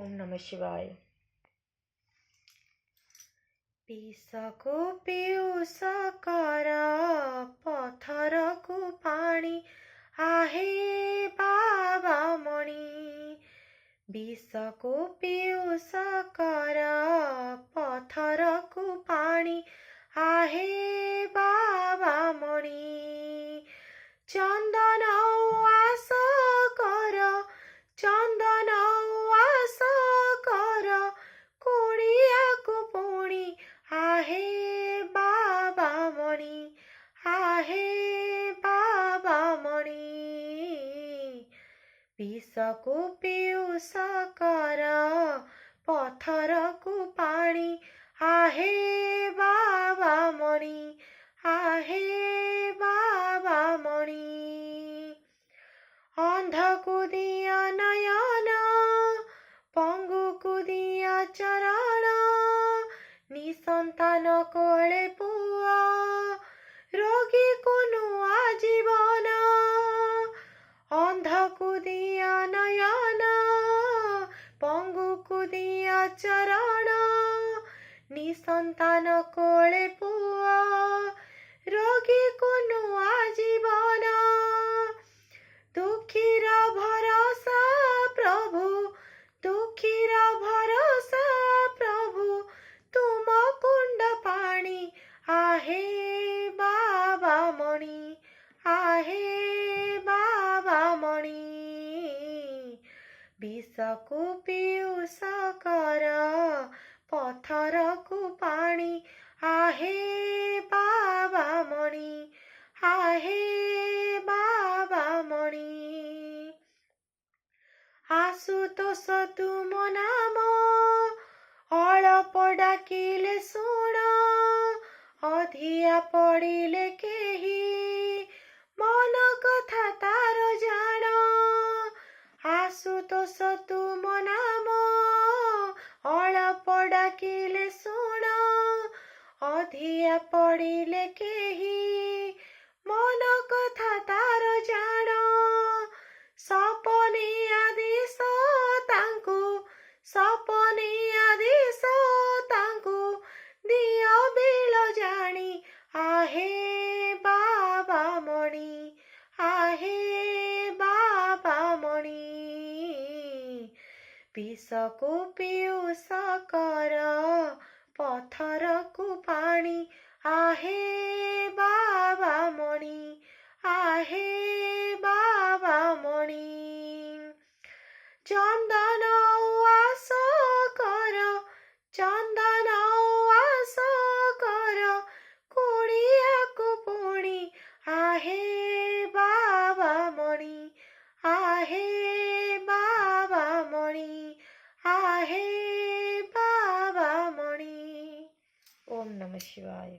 ओम नमः शिवाय। पिसको पियूष कर पथर को पानी आहे बाबा मणि। विषको पियूष कर पथर को पानी आहे बाबा मणि। चंदन आस कर चंदन आस कर कुड़िया को पुणी आहे बाबा मणि आहे बाबा मणि। विषको पियूष कर पथर को पानी आहे बाबा मणि आहे बाबा मणि। अंध को दिया नयन पंगु को दिया चरण निसंतान कोले पुआ रोगी को नुआ जीवन। अंध को दिया नयन पंगु को दिया चरण निसंतान कोले पुआ रोगी को नुआ जीवन। दुखीर भरोसा प्रभु दुखीर भरोसा प्रभु तुम कुंड पाणी आहे बाबा मणि आहे बाबा मणि। विषको पियूष कर पथर को पानी आहे बाबा मणि आहे बाबा मणि। आशुतोष तुम नाम अल्प डाकिले शुण अधिया पड़िले केही मन कथा तार जान। आशुतोष तुम नाम अल्प डाकिले शुण अधिया पड़िले केही मन कथा तार जान। सपने आदेश तांकु सपने आदेश तांकु दियो बेल जानी आहे बाबा मणि आहे बाबा मणि। विषको पियूष कर पथर को पानी आहे बाबा मणि आहे बाबा मणि। चंदन आस कर चंदन आस कर कुड़िया को पुणी आहे बाबा मणि आहे बाबा मणि आहे बाबा मणि। ओम नमः शिवाय।